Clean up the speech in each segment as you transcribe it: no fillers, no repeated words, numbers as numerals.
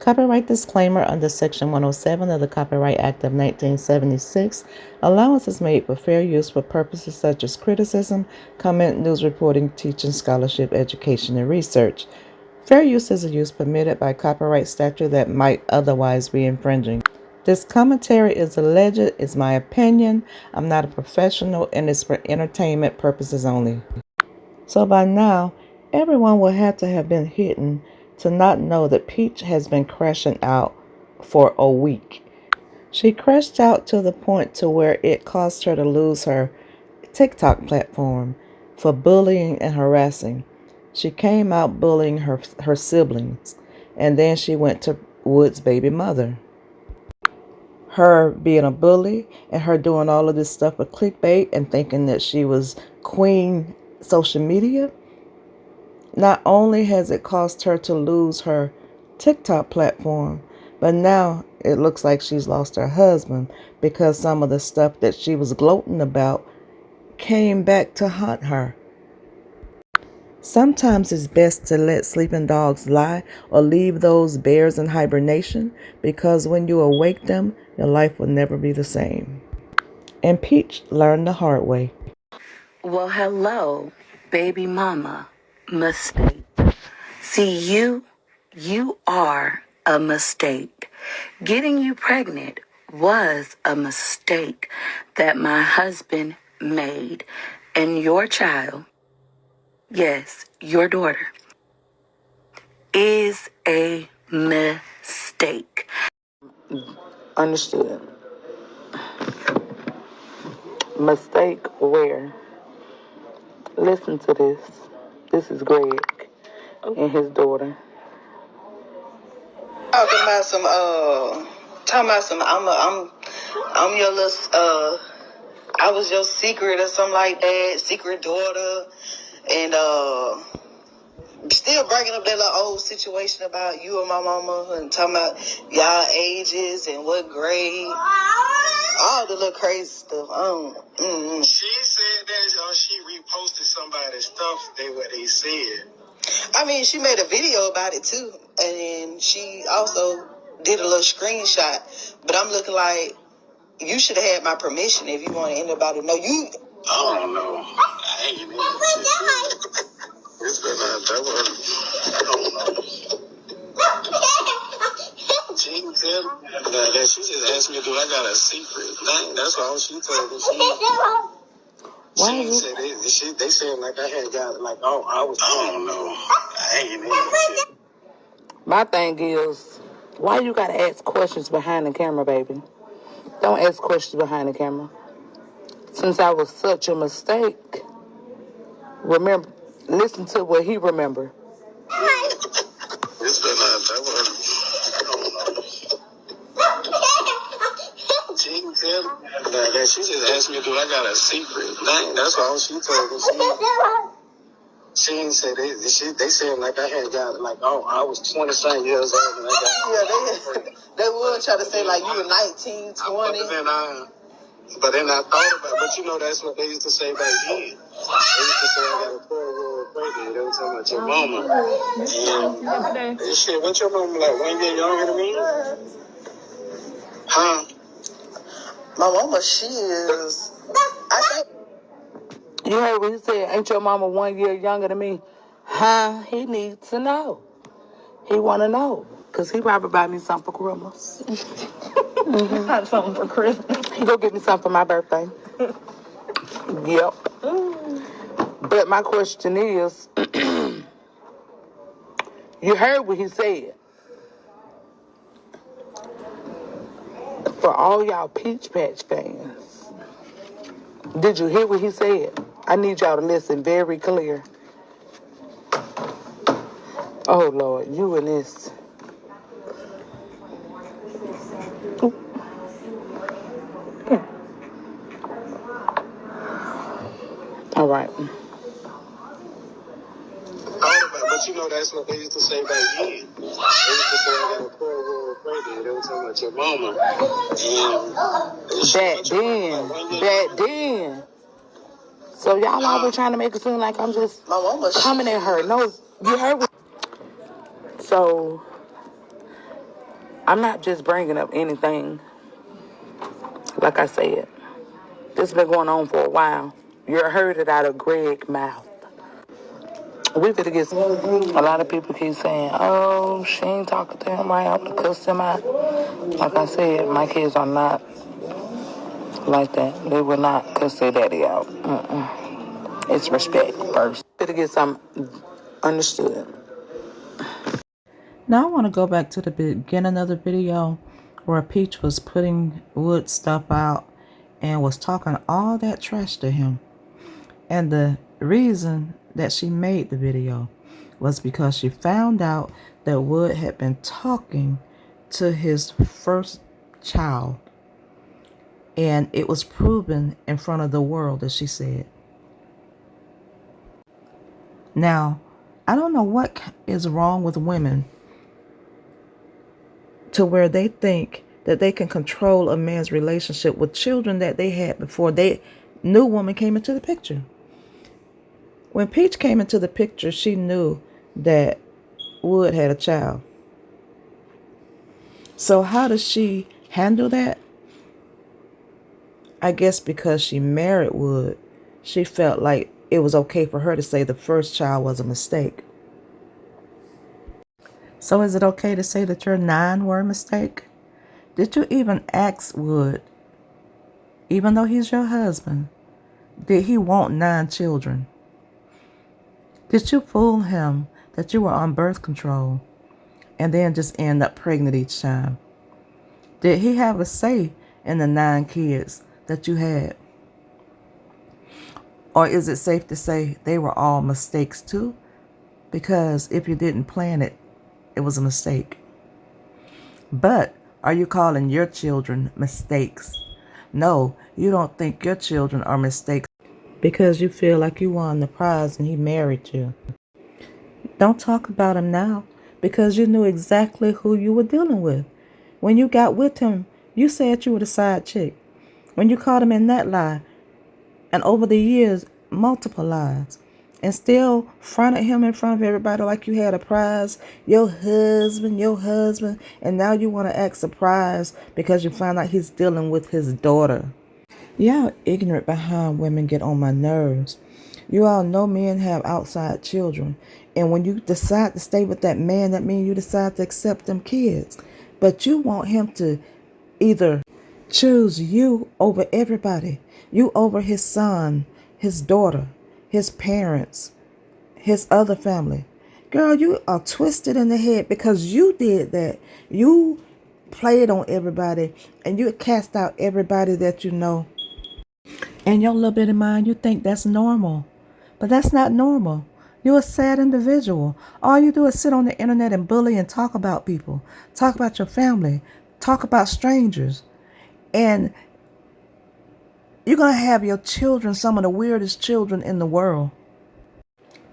Copyright disclaimer under Section 107 of the Copyright Act of 1976. Allowance is made for fair use for purposes such as criticism, comment, news reporting, teaching, scholarship, education, and research. Fair use is a use permitted by copyright statute that might otherwise be infringing. This commentary is alleged, is my opinion. I'm not a professional, and it's for entertainment purposes only. So by now, everyone will have to have been hidden to not know that Peach has been crashing out for a week. She crashed out to the point to where it caused her to lose her TikTok platform for bullying and harassing. She came out bullying her siblings, and then she went to Wood's baby mother. Her being a bully and her doing all of this stuff with clickbait and thinking that she was queen social media. Not only has it caused her to lose her TikTok platform, but now it looks like she's lost her husband because some of the stuff that she was gloating about came back to haunt her. Sometimes it's best to let sleeping dogs lie or leave those bears in hibernation because when you awake them, your life will never be the same. And Peach learned the hard way. Well, hello, baby mama. Mistake. See, you are a mistake. Getting you pregnant was a mistake that my husband made. And your child, yes, your daughter, is a mistake. Understood. Mistake where? Listen to this. This is Greg and his daughter. Talking about some, I'm your little, I was your secret or something like that, secret daughter, and, still bringing up that little old situation about you and my mama and talking about y'all ages and what grade, all the little crazy stuff. She said that she reposted somebody's stuff. What they said. I mean, she made a video about it too, and then she also did a little screenshot. But I'm looking like you should have had my permission if you want anybody to know you. I don't know. I ain't even. It's been that was. I don't know. She said that she just asked me, do I got a secret? That's all she told me. She said they said like I had got like I was. I don't know. I ain't even. My thing is, why you gotta ask questions behind the camera, baby? Don't ask questions behind the camera. Since I was such a mistake, remember, listen to what he remembered. It's been that was. I don't know. She said that she just asked me, do I got a secret? That's all she told me. She didn't say they said like I had got like I was 20-something years old and I got They would try to say like you were 19, 20. But then I thought about, but you know that's what they used to say back then. They used to say I got a 4-year-old pregnant. They were talking about your mama. And shit, what your mama like 1 year younger than me? Huh? My mama, she is. I think. You heard what he said, ain't your mama 1 year younger than me? Huh? He needs to know. He want to know. Because he probably buy me something for Christmas. Not something for Christmas. He go get me something for my birthday. Yep. But my question is, you heard what he said. For all y'all Peach Patch fans, did you hear what he said? I need y'all to listen very clear. Oh, Lord, you and this. All right. But you know that's what they used to say back then. They used to say I got a 4-year-old pregnant. They were talking about your mama. And Back then. So y'all always trying to make it seem like I'm just coming at her. No, you heard what. So I'm not just bringing up anything. Like I said, this has been going on for a while. You heard it out of Greg's mouth. We could get a lot of people keep saying, oh, she ain't talking to him right, I'm gonna cuss him out. Like I said, my kids are not like that. They will not cuss their daddy out. It's respect first. Better get some understood. Now I want to go back to the beginning of the video where Peach was putting Wood stuff out and was talking all that trash to him. And the reason that she made the video was because she found out that Wood had been talking to his first child. And it was proven in front of the world, as she said. Now, I don't know what is wrong with women to where they think that they can control a man's relationship with children that they had before they new woman came into the picture. When Peach came into the picture, she knew that Wood had a child. So how does she handle that? I guess because she married Wood, she felt like it was okay for her to say the first child was a mistake. So is it okay to say that your 9 were a mistake? Did you even ask Wood, even though he's your husband, did he want 9 children? Did you fool him that you were on birth control and then just end up pregnant each time? Did he have a say in the 9 kids that you had? Or is it safe to say they were all mistakes too? Because if you didn't plan it, it was a mistake. But are you calling your children mistakes? No, you don't think your children are mistakes because you feel like you won the prize and he married you. Don't talk about him now because you knew exactly who you were dealing with. When you got with him, you said you were the side chick. When you caught him in that lie, and over the years, multiple lies, and still fronted him in front of everybody like you had a prize, your husband, and now you want to act surprised because you find out he's dealing with his daughter. Y'all ignorant behind women get on my nerves. You all know men have outside children, and when you decide to stay with that man, that means you decide to accept them kids. But you want him to either choose you over everybody, you over his son, his daughter, his parents, his other family. Girl, you are twisted in the head because you did that. You played on everybody and you cast out everybody that you know. And your little bit of mind, you think that's normal. But that's not normal. You're a sad individual. All you do is sit on the internet and bully and talk about people. Talk about your family. Talk about strangers. And you're going to have your children, some of the weirdest children in the world.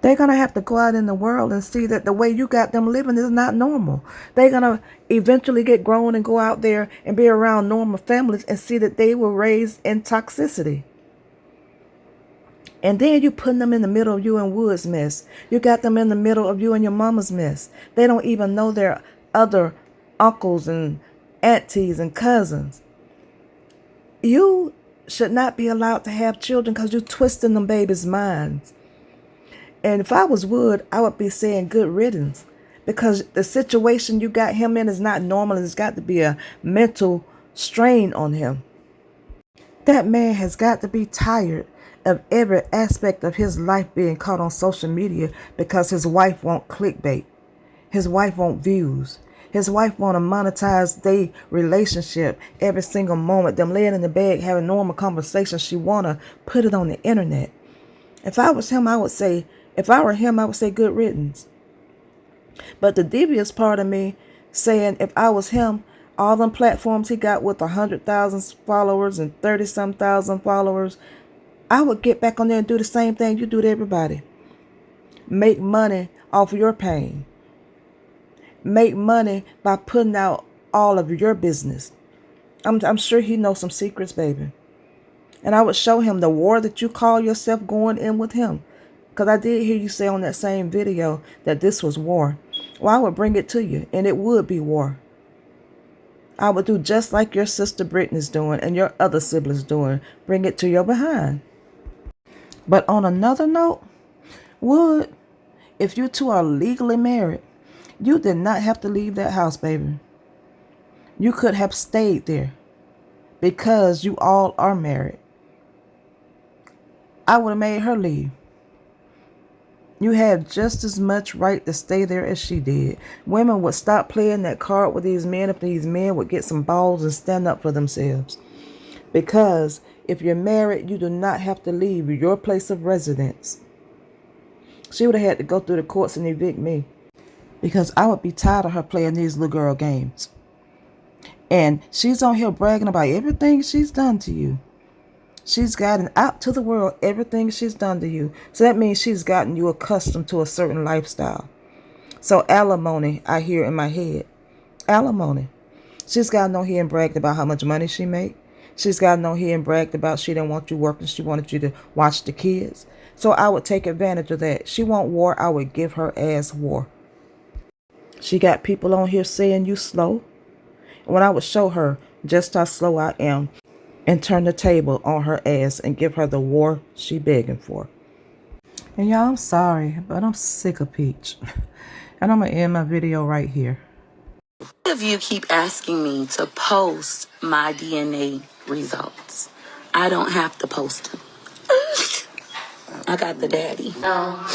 They're going to have to go out in the world and see that the way you got them living is not normal. They're going to eventually get grown and go out there and be around normal families and see that they were raised in toxicity. And then you putting them in the middle of you and Wood's mess. You got them in the middle of you and your mama's mess. They don't even know their other uncles and aunties and cousins. You should not be allowed to have children because you're twisting them babies' minds. And if I was Wood, I would be saying good riddance because the situation you got him in is not normal. There's got to be a mental strain on him. That man has got to be tired of every aspect of his life being caught on social media because his wife won't clickbait. His wife won't views. His wife want to monetize their relationship every single moment. Them laying in the bed having normal conversations. She want to put it on the internet. If I was him, I would say good riddance. But the devious part of me saying if I was him, all them platforms he got with 100,000 followers and 30-some thousand followers, I would get back on there and do the same thing you do to everybody. Make money off of your pain. Make money by putting out all of your business. I'm sure he knows some secrets, baby. And I would show him the war that you call yourself going in with him. Because I did hear you say on that same video that this was war. Well, I would bring it to you, and it would be war. I would do just like your sister Brittany's doing and your other siblings doing. Bring it to your behind. But on another note, Wood, if you two are legally married, you did not have to leave that house, baby. You could have stayed there because you all are married. I would have made her leave. You had just as much right to stay there as she did. Women would stop playing that card with these men if these men would get some balls and stand up for themselves. Because if you're married, you do not have to leave your place of residence. She would have had to go through the courts and evict me. Because I would be tired of her playing these little girl games. And she's on here bragging about everything she's done to you. She's gotten out to the world everything she's done to you. So that means she's gotten you accustomed to a certain lifestyle. So alimony, I hear in my head. Alimony. She's gotten on here and bragged about how much money she made. She's gotten on here and bragged about she didn't want you working. She wanted you to watch the kids. So I would take advantage of that. She want war. I would give her ass war. She got people on here saying you slow. When I would show her just how slow I am, and turn the table on her ass and give her the war she begging for. And y'all, I'm sorry, but I'm sick of Peach. And I'm going to end my video right here. Of you keep asking me to post my DNA results. I don't have to post them. I got the daddy. Now,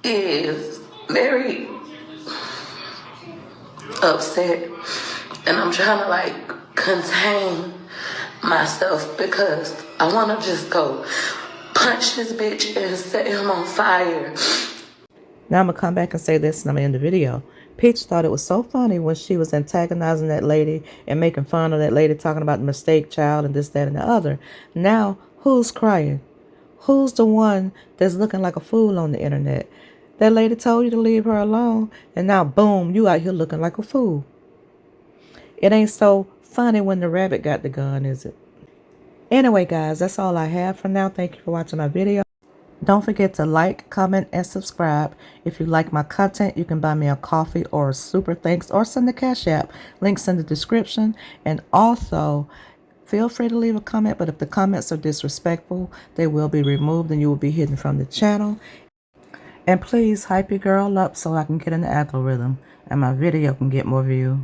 is very upset, and I'm trying to contain myself because I want to just go punch this bitch and set him on fire. Now I'm going to come back and say this and I'm going to end the video. Peach thought it was so funny when she was antagonizing that lady and making fun of that lady, talking about the mistake child and this, that, and the other. Now, who's crying? Who's the one that's looking like a fool on the internet? That lady told you to leave her alone, and now, boom, you out here looking like a fool. It ain't so funny when the rabbit got the gun, is it? Anyway, guys, that's all I have for now. Thank you for watching my video. Don't forget to like, comment, and subscribe. If you like my content, you can buy me a coffee or a super thanks or send the Cash App. Links in the description. And also, feel free to leave a comment, but if the comments are disrespectful, they will be removed and you will be hidden from the channel. And please hype your girl up so I can get in the algorithm and my video can get more views.